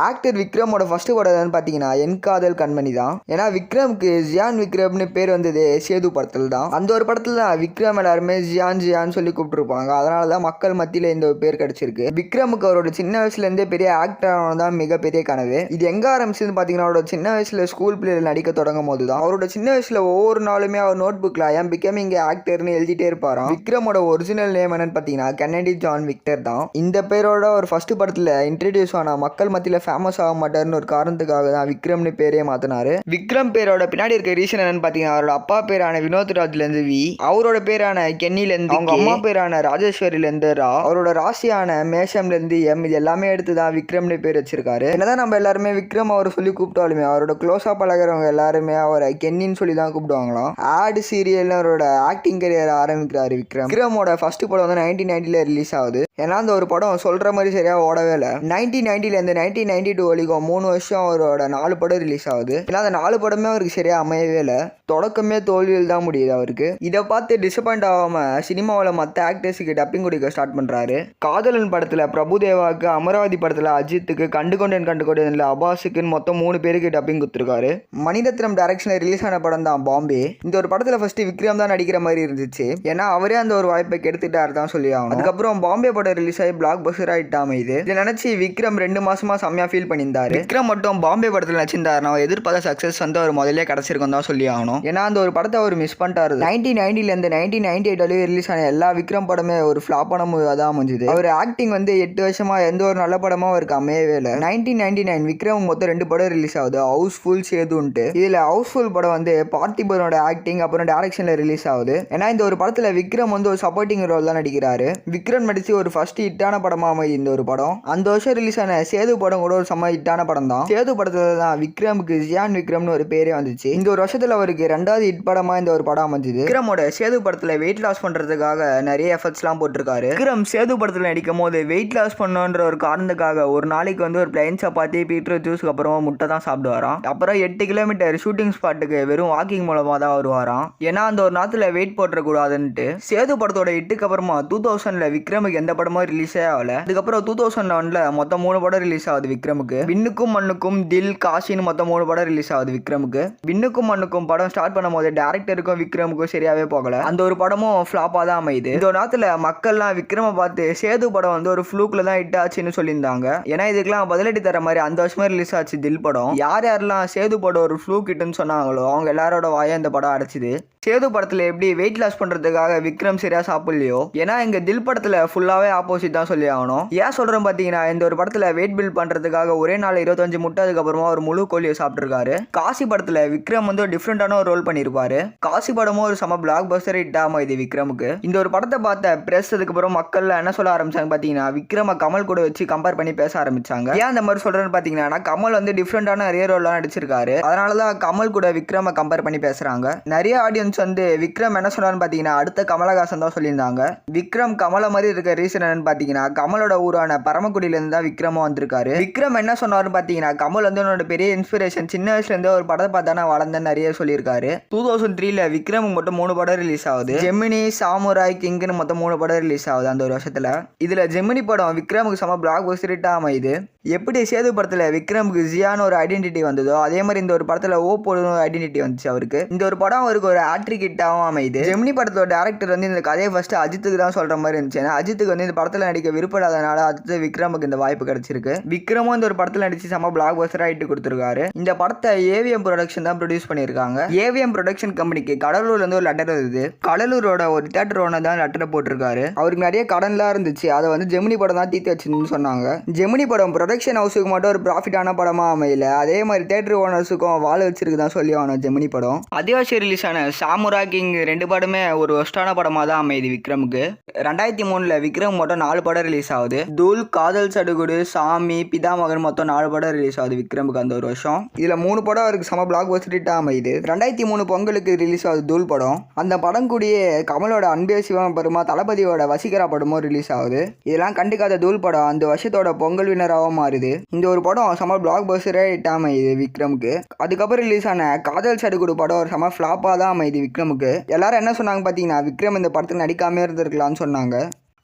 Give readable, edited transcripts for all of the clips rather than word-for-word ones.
Actor விக்ரமோட first படம் என்னன்னு பார்த்தீங்கன்னா என் காதல் கண்மணி தான். ஏன்னா விக்ரமுக்கு ஜியான் விக்ரம்னு பேர் வந்தது சேது படத்தில் தான். அந்த ஒரு படத்தில் தான் விக்ரம் எல்லாருமே ஜியான் ஜியான் சொல்லி கூப்பிட்டுருப்பாங்க. அதனால தான் மக்கள் மத்தியில் இந்த ஒரு பேர் கிடைச்சிருக்கு. விக்ரமுக்கு அவரோட சின்ன வயசுலேருந்தே பெரிய ஆக்டர் தான் மிகப்பெரிய கனவு. இது எங்கே ஆரம்பிச்சுன்னு பார்த்தீங்கன்னா அவரோட சின்ன வயசில் ஸ்கூல் பிள்ளைகள் நடிக்க தொடங்கும் போது தான். அவரோட சின்ன வயசில் ஒவ்வொரு நாளுமே அவர் நோட் புக்கில் ஐ ஆம் பிகமிங் ஆக்டர்னு எழுதிட்டே இருப்பாராம். விக்ரமோட ஒரிஜினல் நேம் என்னன்னு பார்த்தீங்கன்னா கென்னடி ஜான் விக்டர் தான். இந்த பேரோட ஒரு ஃபர்ஸ்ட் படத்தில் இன்ட்ரடியூஸ் ஆன மக்கள் மத்தியில் ஃபேமஸ் ஆக மாட்டார்னு ஒரு காரணத்துக்காக தான் விக்ரம்னு பேரே மாத்தினாரு. விக்ரம் பேரோட பின்னாடி இருக்க ரீசன் என்னன்னு பார்த்தீங்கன்னா அவரோட அப்பா பேரான வினோத்ராஜ்லேருந்து வி, அவரோட பேரான கென்னிலேருந்து, அவங்க அம்மா பேரான ராஜேஸ்வரிலேருந்து ரா, அவரோட ராசியான மேஷம்லேருந்து எம், இது எல்லாமே எடுத்து தான் விக்ரம்னு பேர் வச்சிருக்காரு. என்னதான் நம்ம எல்லாருமே விக்ரம் அவர் சொல்லி கூப்பிட்டாலுமே அவரோட க்ளோஸாக பழகிறவங்க எல்லாருமே அவரை கென்னின்னு சொல்லி தான் கூப்பிடுவாங்களாம். ஆட் சீரியல் அவரோட ஆக்டிங் கரியர் ஆரம்பிக்கிறாரு விக்ரம். விக்ரமோட ஃபர்ஸ்ட் படம் வந்து 1990 ரிலீஸ் ஆகுது. ஏன்னா அந்த ஒரு படம் சொல்கிற மாதிரி சரியாக ஓடவே இல்லை. 1990 1992 வரைக்கும் 3 வருஷம் அவரோட 4 படம் ரிலீஸ் ஆகுது. ஏன்னா அந்த 4 படமே அவருக்கு சரியாக அமையவே இல்லை. தொடக்கமே தோல்வியில் தான் முடியுது அவருக்கு. இதை பார்த்து டிசப்பாயிண்ட் ஆகாமல் சினிமாவில் மற்ற ஆக்டர்ஸுக்கு டப்பிங் கொடுக்க ஸ்டார்ட் பண்ணுறாரு. காதலன் படத்தில் பிரபுதேவாவுக்கு, அமராவதி படத்தில் அஜித்துக்கு, கண்டுகொண்டேன்ல அபாஸுக்குன்னு மொத்தம் 3 பேருக்கு டப்பிங் கொடுத்துருக்காரு. மணிரத்னம் டைரக்ஷனில் ரிலீஸ் ஆன படம் தான் பாம்பே. இந்த ஒரு படத்தில் ஃபர்ஸ்ட் விக்ரம் தான் நடிக்கிற மாதிரி இருந்துச்சு. ஏன்னா அவரே அந்த ஒரு வாய்ப்பை கெடுத்துட்டாரு தான் சொல்லி ஆகணும். அதுக்கப்புறம் பாம்பே படம் ரிலீஸ் ஆகி பிளாக் பஸ்டர் ஆகிட்டாம. இதை நினச்சி விக்ரம் 2 மாசமா செம்மையா ஃபீல் பண்ணியிருந்தாரு. விக்ரம் மட்டும் பாம்பே படத்தில் நடிச்சிருந்தாரு. நான் எதிர்பார்த்த சக்ஸஸ் வந்து அவர் முதலே கிடைச்சிருக்கும் தான் சொல்லி ஆகணும். ஏன்னா அந்த ஒரு படத்தை அவர் மிஸ் பண்ணிட்டாரு. 1990 1998 ரிலீஸ் ஆன எல்லா விக்ரம் படமே ஒரு ஃபிளாப்பான மூவியாக தான் அமைஞ்சுது. அவர் ஆக்டிங் வந்து 8 வருஷமா எந்த ஒரு நல்ல படமா அவருக்கு அமையவே இல்லை. 1999 விக்ரம் மொத்தம் 2 படம் ரிலீஸ் ஆகுது, ஹவுஸ்ஃபுல் சேதுன்ட்டு. இதுல ஹவுஸ்ஃபுல் படம் வந்து பார்த்திபனோட ஆக்டிங் அப்புறம் டைரக்ஷன்ல ரிலீஸ் ஆகுது. ஏன்னா இந்த ஒரு படத்துல விக்ரம் வந்து ஒரு சப்போர்ட்டிங் ரோல் தான் நடிக்கிறாரு. விக்ரம் நடிச்சு ஒரு ஃபர்ஸ்ட் ஹிட்டான படமா அமைது இந்த ஒரு படம். அந்த வருஷம் ரிலீஸ் ஆன சேது படம் கூட ஒரு செம்ம ஹிட்டான படம் தான். சேது படத்துல தான் விக்ரமுக்கு ஜியான் விக்ரம்னு ஒரு பேரே வந்துச்சு. இந்த ஒரு வருஷத்துல அவருக்கு 2வது ஹிட் படமா இந்த ஒரு படம் அமைஞ்சது. விக்ரமோட சேது படத்துல வெயிட் லாஸ் பண்றதுக்காக நிறைய எஃபர்ட்ஸ்லாம் போட்டிருக்காரு. விக்ரம் சேது படத்துல நடிக்கும் போது வெயிட் லாஸ் பண்ணணுன்ற ஒரு காரணத்துக்காக ஒரு நாளைக்கு வந்து ஒரு பிளைன் சப்பாத்தி, பீட்ரூட் ஜூஸ்க்கு அப்புறமா முட்டை தான் சாப்பிடுவாராம். அப்புறம் 8 கிலோமீட்டர் ஷூட்டிங் ஸ்பாட்டுக்கு வெறும் வாக்கிங் மூலமா தான் வருவாராம். ஏன்னா அந்த ஒரு நாத்துல வெயிட் போட்டுறக்கூடாதுன்ட்டு. சேது படத்தோட ஹிட்டுக்கு அப்புறமா 2000ல விக்ரமுக்கு எந்த படமும் ரிலீஸே ஆகல. அதுக்கப்புறம் 2001ல மொத்தம் 3 படம் ரிலீஸ் ஆகுது விக்ரமுக்கு. விண்ணுக்கும் மண்ணுக்கும், தில், காசின்னு மொத்தம் 3 படம் ரிலீஸ் ஆகுது விக்ரமுக்கு. விண்ணுக்கும் மண்ணுக்கும் படம் ஸ்டார்ட் பண்ணும் போது டேரக்டருக்கும் விக்ரமுக்கும் சரியாவே போகல. அந்த ஒரு படமும் ஃபிளாப்பா தான் அமையுது. இந்த ஒரு நேரத்துல மக்கள்லாம் விக்ரம பார்த்து சேது படம் வந்து ஒரு ஃப்ளூக்ல தான் ஹிட் ஆச்சுன்னு சொல்லியிருந்தாங்க. ஏன்னா இதுக்கெல்லாம் பதிலடி தர மாதிரி அந்த வருஷமே ரிலீஸ் ஆச்சு தில் படம். யாரெல்லாம் சேது படம் ஒரு ஃப்ளூக் ஹிட்னு சொன்னாங்களோ அவங்க எல்லாரோட வாயை இந்த படம் அடைச்சிது. சேது படத்துல எப்படி வெயிட் லாஸ் பண்றதுக்காக விக்ரம் சரியா சாப்பிடலையோ, ஏன்னா இங்க தில் படத்துல ஃபுல்லாவே ஆப்போசிட் தான் சொல்லி ஆகணும். ஏன் சொல்றேன் பாத்தீங்கன்னா இந்த ஒரு படத்துல வெயிட் பில்ட் பண்றதுக்காக ஒரே நாள் 25 முட்டை அதுக்கப்புறமா ஒரு முழு கோழியை சாப்பிட்டுருக்காரு. காசி படத்துல விக்ரம் வந்து ஒரு டிஃப்ரெண்டான ஒரு ரோல் பண்ணிருப்பாரு. காசி படமும் ஒரு சம பிளாக் பஸ்டர் ஹிட் ஆமா இது விக்ரமுக்கு. இந்த ஒரு படத்தை பார்த்த பிரஸ் அதுக்கப்புறம் மக்கள் என்ன சொல்ல ஆரம்பிச்சாங்க பாத்தீங்கன்னா விக்ரம கமல் கூட வச்சு கம்பேர் பண்ணி பேச ஆரம்பிச்சாங்க. ஏன் அந்த மாதிரி சொல்றேன்னு பாத்தீங்கன்னா கமல் வந்து டிஃப்ரெண்டான நிறைய ரோல்லாம் நடிச்சிருக்காரு. அதனாலதான் கமல் கூட விக்ரம கம்பேர் பண்ணி பேசுறாங்க. நிறைய ஆடியன்ஸ் வந்து விக்ரம் என்ன சொன்னான்னு பாத்தீங்கன்னா அடுத்த கமலஹாசன் தான் சொல்லியிருந்தாங்க. விக்ரம் கமல மாதிரி இருக்க ரீசன் என்னன்னு பாத்தீங்கன்னா கமலோட ஊரான பரமக்குடியில இருந்து தான் விக்ரமும் வந்திருக்காரு. விக்ரம் என்ன சொன்னாருன்னு பாத்தீங்கன்னா கமல் வந்து என்னோட பெரிய இன்ஸ்பிரேஷன், சின்ன வயசுல இருந்து ஒரு படத்தை பார்த்தா நான் வளர்ந்தேன்னு நிறைய சொல்லியிருக்காரு. 2003ல விக்ரமுக்கு மட்டும் 3 படம் ரிலீஸ் ஆகுது. ஜெமினி, சாமுராய், கிங்னு மொத்தம் 3 படம் ரிலீஸ் ஆகுது அந்த ஒரு வருஷத்துல. இதுல ஜெமினி படம் விக்ரமுக்கு சம பிளாக் பஸ்டர் ஹிட் அமையுது. எப்படி சேது படத்துல விக்ரமுக்கு ஜியான ஒரு ஐடென்டிட்டி வந்ததோ அதே மாதிரி இந்த ஒரு படத்துல ஓப்போட ஒரு ஐடென்டிட்டி வந்துச்சு அவருக்கு. இந்த ஒரு படம் அவருக்கு ஒரு ஆட்ரிக் ஹிட்டாகவும் அமையுது. ஜெமினி படத்தோட டேரக்டர் வந்து இந்த கதையை ஃபர்ஸ்ட் அஜித்துக்கு தான் சொல்ற மாதிரி இருந்துச்சு. ஏன்னா அஜித்துக்கு வந்து இந்த படத்துல நடிக்க விருப்பப்படாதனால அடுத்து விக்ரமுக்கு இந்த வாய்ப்பு கிடைச்சிருக்கு. விக்ரமும் இந்த ஒரு படத்துல நடிச்சு சம பிளாக் பஸ்டரா ஹிட் கொடுத்துருக்காரு. இந்த படத்தை ஏவிஎம் ப்ரொடக்ஷன் தான் ப்ரொடியூஸ் பண்ணியிருக்காங்க. ஏவிஎம் ப்ரொடக்ஷன் கம்பெனிக்கு கடலூர்ல இருந்து ஒரு லெட்டர் வருது. கடலூரோட ஒரு தியேட்டர் ஓனர் தான் லெட்டரை போட்டிருக்காரு. அவருக்கு நிறைய கடன்லாம் இருந்துச்சு. அதை வந்து ஜெமினி படம் தான் தீர்த்து வச்சுன்னு சொன்னாங்க. ஜெமினி படம் ப்ரொடக்ஷன் ஹவுஸுக்கு மட்டும் ஒரு ப்ராஃபிட்டான படமா அமையல, அதே மாதிரி தியேட்டர் ஓனர்ஸுக்கும் வாழ வச்சிருக்கு தான் சொல்லி ஆகணும் ஜெமினி படம். அதே வருஷம் ரிலீஸ் ஆன சாமுரா கிங் 2 படமே ஒரு ஒஸ்டான படமா தான் அமையுது விக்ரமுக்கு. 2003ல விக்ரம் மொத்தம் 4 படம் ரிலீஸ் ஆகுது. தூள், காதல் சடுகுடு, சாமி, பிதாமகன் மொத்தம் 4 படம் ரிலீஸ் ஆகுது விக்ரமுக்கு அந்த ஒரு வருஷம். இதுல 3 படம் அவருக்கு சம பிளாக் பஸ்டர் ஹிட் அமையுது. 2003 பொங்கலுக்கு ரிலீஸ் ஆகுது தூள் படம். அந்த படம் கூடிய கமலோட அன்பே சிவம் பெருமா தளபதியோட வசீகரா படமும் ரிலீஸ் ஆகுது. இதெல்லாம் கண்டுக்காத தூள் படம் அந்த வருஷத்தோட பொங்கல் வினராகவும் மாறுது. இந்த ஒரு படம் சம பிளாக் பஸ்டரே ஹிட் அமையுது விக்ரமுக்கு. அதுக்கப்புறம் ரிலீஸ் ஆன காதல் சடுகுடு படம் ஒரு சம ஃபிளாப்பா தான் அமையுது விக்ரமுக்கு. எல்லாரும் என்ன சொன்னாங்க பாத்தீங்கன்னா விக்ரம் இந்த படத்துக்கு நடிக்காம இருந்திருக்கலாம்னு சொன்னாங்க.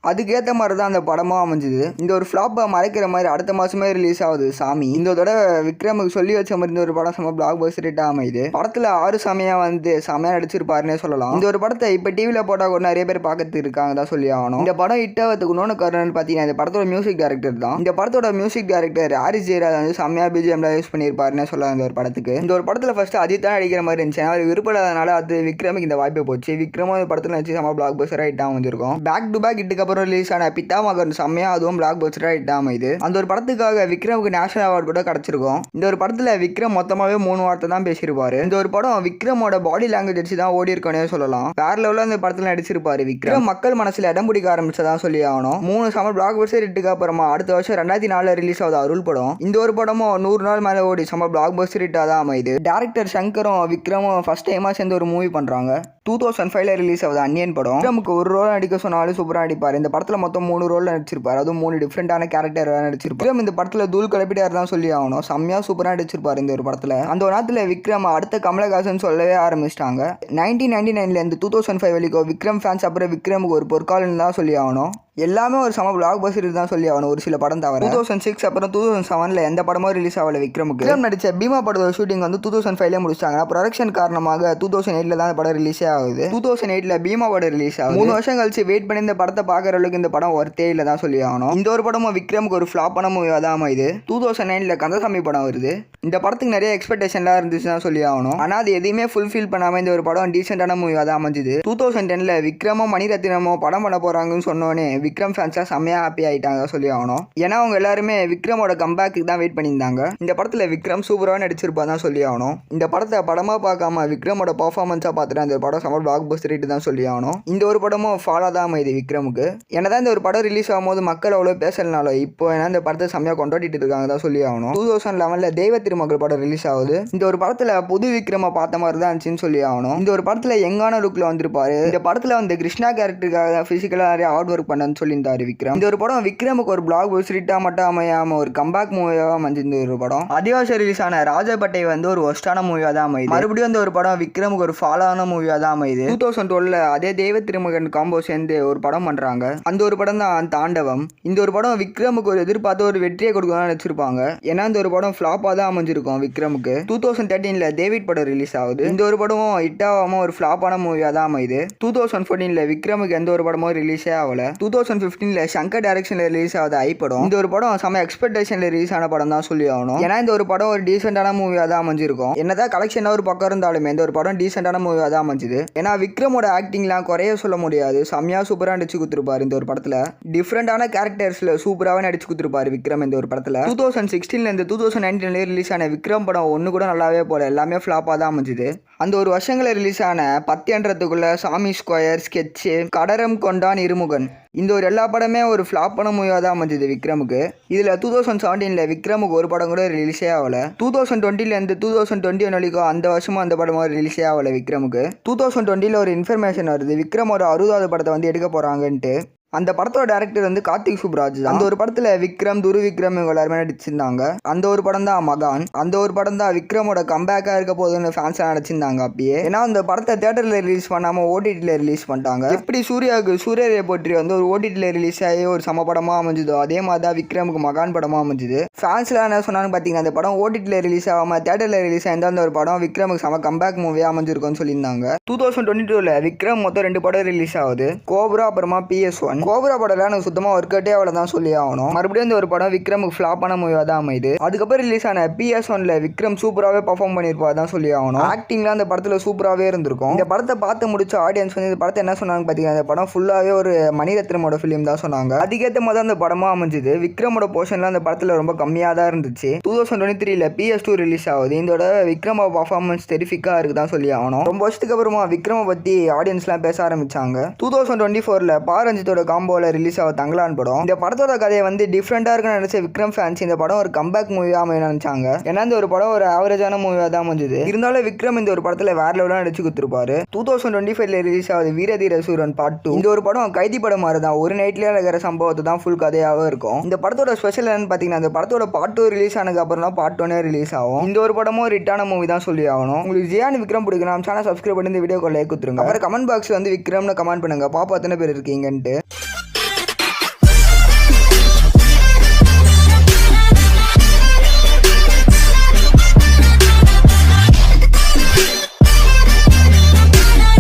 அதுக்கேற்ற மாதிரி தான் அந்த படமாக அமைஞ்சுது. இந்த ஒரு ஃப்ளாப்பை மறைக்கிற மாதிரி அடுத்த மாதமே ரிலீஸ் ஆகுது சாமி. இந்த தடவை விக்ரமுக்கு சொல்லி வச்ச மாதிரி இந்த ஒரு படம் செம்ம பிளாக் பஸ்டர் ஹிட் அமையுது. படத்தில் 6 சாமியாக வந்து செம்மையாக நடிச்சிருப்பாருன்னே சொல்லலாம். இந்த ஒரு படத்தை இப்போ டிவியில் போட்டால் கூட நிறைய பேர் பார்க்கறதுக்கு இருக்காங்க தான் சொல்லி ஆகணும். இந்த படம் ஹிட் ஆகிறதுக்கு இன்னொன்று காரணம்னு பார்த்தீங்கன்னா இந்த படத்தோட மியூசிக் டைரக்டர் தான். இந்த படத்தோட மியூசிக் டைரக்டர் ஹாரிஸ் ஜெயராஜ் வந்து செம்மையாக பிஜிஎம்ல யூஸ் பண்ணியிருப்பாருன்னே சொல்லலாம். இந்த ஒரு படத்துக்கு இந்த ஒரு படத்தில் ஃபர்ஸ்ட் அஜித் தான் நடிக்கிற மாதிரி இருந்துச்சு. அவர் விருப்பப்படாதனால அது விக்ரமுக்கு இந்த வாய்ப்பு போச்சு. விக்ரமும் இந்த படத்தில் நடிச்சு செம்ம பிளாக் பஸ்டர் ஹிட் அமைஞ்சிருக்கும். பேக் டு பேக் ஹிட்டுக்கு அப்புறம் ரிலீஸ் ஆன பிதாமகன் செம்மையாக அதுவும் பிளாக் பஸ்டர் ஹிட் அமையுது. அந்த ஒரு படத்துக்காக விக்ரமுக்கு நேஷனல் அவார்டு கூட கிடைச்சிருக்கும். இந்த ஒரு படத்தில் விக்ரம் மொத்தமாகவே 3 வார்த்தை தான் பேசியிருப்பாரு. இந்த ஒரு படம் விக்ரமோட பாடி லாங்குவேஜ் வச்சு தான் ஓடி இருக்கனே சொல்லலாம். வேற லெவலில் இந்த படத்தில் நடிச்சிருப்பாரு விக்ரம். மக்கள் மனசில் இடம் பிடிக்க ஆரம்பிச்சதான் சொல்லி ஆகணும். 3 சம பிளாக் பஸ்டர் ஹிட்டுக்கு அப்புறமா அடுத்த வருஷம் 2004 ரிலீஸ் ஆகுது அருள் படம். இந்த ஒரு படமும் 100 நாள் மேலே ஓடி சம பிளாக் பஸ்டர் ஹிட்டாக தான் அமையுது. டேரக்டர் சங்கரும் விக்ரமும் ஃபர்ஸ்ட் டைமாக சேர்ந்து ஒரு மூவி பண்ணுறாங்க. 2005 ரிலீஸ் ஆகுது அன்னியன் படம். விக்ரமுக்கு ஒரு ரோல் நடிக்க சொன்னாலும் சூப்பராக நடிப்பார். இந்த படத்தில் மொத்தம் 3 ரோல் நடிச்சிருப்பார். அதுவும் 3 டிஃப்ரெண்டான கேரக்டர் நடிச்சிருப்பார். விக்ரம் இந்த படத்தில் தூள் கிளப்பிட்டார் தான் சொல்லி ஆகணும். செம்மையாக சூப்பராக நடிச்சிருப்பார் இந்த ஒரு படத்தில். அந்த ஒரு நேரத்தில் விக்ரம் அடுத்த கமலஹாசன் சொல்லவே ஆரம்பிச்சிட்டாங்க. 1999 2005 வரைக்கும் விக்ரம் ஃபேன்ஸ் அப்புறம் விக்ரமுக்கு ஒரு பொற்காலன்னு தான் சொல்லி ஆகணும். எல்லாமே ஒரு சம பிளாக் பஸ்டர் தான் சொல்லி ஆகணும் ஒரு சில படம் தவிர. 2006 அப்புறம் 2007 எந்த படமும் ரிலீஸ் ஆகல விக்ரமுக்கு. விக்ரம் நடிச்ச பீமா படத்தோட ஷூட்டிங் வந்து 2005 முடிச்சாங்க. ப்ரொடக்ஷன் காரணமாக 2008 தான் படம் ரிலீஸே ஆகுது. 2008 பீமா படம் ரிலீஸ் ஆகுது. 3 வருஷம் கழிச்சு வெயிட் பண்ணி இந்த படத்தை பார்க்குற அளவுக்கு இந்த படம் ஒர்த்தே இல்லை தான் சொல்லி ஆகணும். இந்த ஒரு படமும் விக்ரமுக்கு ஒரு ஃப்ளாப்பான மூவியாக தான் அமையுது. 2009 கந்தசாமி படம் வருது. இந்த படத்துக்கு நிறைய எக்ஸ்பெக்டேஷன்லாம் இருந்துச்சு தான் சொல்லி ஆகணும். ஆனால் அது எதையுமே ஃபுல்ஃபில் பண்ணாமல் இந்த ஒரு படம் டீசெண்டான மூவியாக தான் அமைஞ்சுது. 2010 விக்ரமும் மணிரத்னமும் படம் பண்ண போகிறாங்கன்னு சொன்னோன்னே விக்ரம் ஃபேன்ஸாக செம்மையாக ஹாப்பி ஆகிட்டாங்க சொல்லி ஆகணும். ஏன்னா அவங்க எல்லாருமே விக்ரமோட கம்பேக்கு தான் வெயிட் பண்ணியிருந்தாங்க. இந்த படத்தில் விக்ரம் சூப்பராக நடிச்சிருப்பா தான் சொல்லி ஆகணும். இந்த படத்தை படமாக பார்க்காம விக்ரமோட பர்ஃபார்மன்ஸாக பார்த்துட்டு அந்த படம் செம்ம பிளாக் பஸ்டர் ஹிட் தான் சொல்லி ஆகணும். இந்த ஒரு படமும் ஃபாலோ தான் அமையுது விக்ரமுக்கு. என்னதான் இந்த ஒரு படம் ரிலீஸ் ஆகும்போது மக்கள் அவ்வளோ பேசலனாலும் இப்போ ஏன்னா இந்த படத்தை செம்மையாக கொண்டாடிட்டு இருக்காங்க தான் சொல்லி ஆகணும். 2011 தெய்வ திருமகள் படம் ரிலீஸ் ஆகுது. இந்த ஒரு படத்தில் புது விக்ரம பார்த்த மாதிரி தான் இருந்துச்சுன்னு சொல்லி ஆகணும். இந்த ஒரு படத்தில் யங்கான லுக்கில் வந்திருப்பாரு. இந்த படத்தில் வந்து கிருஷ்ணா கேரக்டருக்காக ஃபிசிக்கலாக நிறைய ஹார்ட் ஒர்க் பண்ணன்னு சொல்லியிருந்தாரு விக்ரம். இந்த ஒரு படம் விக்ரமுக்கு ஒரு பிளாக் பஸ்டர் ஹிட்டா மட்டும் அமையாம ஒரு கம்பேக் மூவியாக அமைஞ்சிருந்த ஒரு படம். அதிவாச ரிலீஸ் ஆன ராஜபட்டை வந்து ஒரு ஒஸ்டான மூவியாக தான் அமையுது. மறுபடியும் அந்த ஒரு படம் விக்ரமுக்கு ஒரு ஃபாலோவான மூவியாக தான் அமையுது. 2012 அதே தெய்வ திருமகன் காம்போ சேர்ந்து ஒரு படம் பண்றாங்க. அந்த ஒரு படம் தான் தாண்டவம். இந்த ஒரு படம் விக்ரமுக்கு ஒரு எதிர்பார்த்த ஒரு வெற்றியை கொடுக்கணும்னு வச்சிருப்பாங்க. ஏன்னா இந்த ஒரு படம் ஃபிளாப்பாக தான் அமைஞ்சிருக்கும் விக்ரமுக்கு. 2013 டேவிட் படம் ரிலீஸ் ஆகுது. இந்த ஒரு படமும் ஹிட் ஆகாம ஒரு ஃபிளாப்பான மூவியாக தான் அமையுது. 2014 விக்ரமுக்கு எந்த ஒரு படமும் ரிலீஸே ஆகல. 2015 சங்கர் டைரக்ஷன்ல ரிலீஸ் ஆகுது ஐ படம். இந்த ஒரு படம் செம எக்ஸ்பெக்டேஷன்ல ரிலீஸ் ஆன படம் தான் சொல்லி ஆகணும். ஏன்னா இந்த ஒரு படம் ஒரு டீசென்டான மூவியாக தான் அமைஞ்சிருக்கும். என்னதான் கலெக்ஷன் ஒரு பக்கம் இருந்தாலுமே இந்த ஒரு படம் டீசென்டான மூவியாக தான் அமைஞ்சுது. ஏன்னா விக்ரமோட ஆக்டிங்லாம் குறைய சொல்ல முடியாது. செம்மையா சூப்பராக நடிச்சு கொடுத்துருப்பாரு இந்த ஒரு படத்தில். டிஃப்ரெண்டான கேரக்டர்ஸ்ல சூப்பராகவே நடிச்சு கொடுத்துருப்பாரு விக்ரம் இந்த ஒரு படத்தில். 2016 2019 ரிலீஸ் ஆன விக்ரம் படம் ஒன்று கூட நல்லாவே போல, எல்லாமே ஃபிளாப்பாக தான் அமைஞ்சுது. அந்த ஒரு வருஷங்களில் ரிலீஸ் ஆன 10 என்றதுக்குள்ள சாமி ஸ்கொயர், ஸ்கெட்சு, கடரம் கொண்டான், இருமுகன் இந்த ஒரு எல்லா படமே ஒரு ஃப்ளாப்பான மூவியாக தான் அமைஞ்சுது விக்ரமுக்கு. இதில் 2017 விக்ரமுக்கு ஒரு படம் கூட ரிலீஸே ஆகலை. 2020 2021 வரைக்கும் அந்த வருஷமும் அந்த படமாக ரிலீஸே ஆகலை விக்ரமுக்கு. 2020 ஒரு இன்ஃபர்மேஷன் வருது விக்ரமோட 60வது படத்தை வந்து எடுக்க போகிறாங்கன்ட்டு. அந்த படத்தோட டேரக்டர் வந்து கார்த்திக் சுப்ராஜ். அந்த ஒரு படத்தில் விக்ரம், துரு விக்ரம் இவங்க எல்லாருமே நடிச்சிருந்தாங்க. அந்த ஒரு படம் தான் மகான். அந்த ஒரு படம் தான் விக்ரமோட கம்பேக்காக இருக்க போதுன்னு ஃபேன்ஸ்லாம் நடிச்சிருந்தாங்க அப்பயே. ஏன்னா அந்த படத்தை தேட்டரில் ரிலீஸ் பண்ணாமல் ஓடிடியில் ரிலீஸ் பண்ணிட்டாங்க. எப்படி சூர்யாவுக்கு சூரியரை போற்றி வந்து ஒரு ஓடிடியில் ரிலீஸ் ஆகி ஒரு சம படமாக அமைஞ்சுதோ அதே மாதிரி தான் விக்ரமுக்கு மகான் படமாக அமைஞ்சுது. ஃபேன்ஸ்லாம் என்ன சொன்னான்னு பார்த்தீங்கன்னா அந்த படம் ஓடிடியில் ரிலீஸ் ஆகாமல் தேட்டரில் ரிலீஸ் ஆயிருந்தால் அந்த ஒரு படம் விக்ரமுக்கு சம கம்பேக் மூவியாக அமைஞ்சிருக்கும்னு சொல்லியிருந்தாங்க. 2022 விக்ரம் மொத்தம் 2 படம் ரிலீஸ் ஆகுது. கோப்ரா அப்புறமா PS1. கோப்ரா படம் எனக்கு சுத்தமாக ஒர்க் அவுட்டே அவ்வளோ தான் சொல்லி ஆகணும். மறுபடியும் இந்த ஒரு படம் விக்ரமுக்கு ஃப்ளாப்பான மூவியாக தான் அமையுது. அதுக்கப்புறம் ரிலீஸ் ஆன PS1 விக்ரம் சூப்பராகவே பர்ஃபார்ம் பண்ணியிருப்பா தான் சொல்லி ஆகணும். ஆக்டிங்லாம் அந்த படத்தில் சூப்பராகவே இருந்திருக்கும். இந்த படத்தை பார்த்து முடிச்ச ஆடியன்ஸ் வந்து இந்த படத்தை என்ன சொன்னாங்க பார்த்தீங்கன்னா இந்த படம் ஃபுல்லாகவே ஒரு மணிரத்னமோட ஃபிலிம் தான் சொன்னாங்க. அதுக்கேற்ற மாதிரி அந்த படமாக அமைஞ்சுது. விக்ரமோட போர்ஷன்லாம் அந்த படத்தில் ரொம்ப கம்மியாக தான் இருந்துச்சு. 2023 PS2 ரிலீஸ் ஆகுது. இதோட விக்ரமோட பர்ஃபார்மன்ஸ் டெரிஃபிக்காக இருக்கு தான் சொல்லி ஆகணும். ரொம்ப வருஷத்துக்கு அப்புறமா விக்ரமை பற்றி ஆடியன்ஸ்லாம் பேச ஆரம்பிச்சாங்க. 2024 பாரஞ்சித்தோட காம்போல ரிலீஸ் ஆக தங்கலான் படம். இந்த படத்தோட கதையை வந்து டிஃப்ரெண்டா இருக்குன்னு நினைச்ச விக்ரம் ஃபேன்ஸ் இந்த படம் ஒரு கம்பேக் மூவியா அமைய நினைச்சாங்க. ஏன்னா இந்த ஒரு படம் ஒரு ஆவரேஜான மூவியா தான் அமைஞ்சது. இருந்தாலும் விக்ரம் இந்த ஒரு படத்துல வேற லெவலா நடிச்சு கொடுத்துருப்பாரு. 2025 ரிலீஸ் ஆகுது வீரதீர சூரன் பார்ட் 2. இந்த ஒரு படம் கைதி படம் மாதிரி தான், ஒரு நைட்லயே நடக்கிற சம்பவத்தை தான் ஃபுல் கதையாவே இருக்கும். இந்த படத்தோட ஸ்பெஷல் என்னன்னு பாத்தீங்கன்னா இந்த படத்தோட பார்ட் 2 ரிலீஸ் ஆனதுக்கு அப்புறம் தான் பார்ட் 1 ரிலீஸ் ஆகும். இந்த ஒரு படமும் ரிட்டான மூவி தான் சொல்லி ஆகணும். உங்களுக்கு ஜியான் விக்ரம் பிடிக்கும் சேனல் சப்ஸ்கிரைப் பண்ணி இந்த வீடியோக்கு லைக் கொடுத்துருங்க. அப்புறம் கமெண்ட் பாக்ஸ்ல வந்து விக்ரம்னு கமெண்ட் பண்ணுங்க, பாப்பா எத்தனை பேர் இருக்கீங்கன்ட்டு.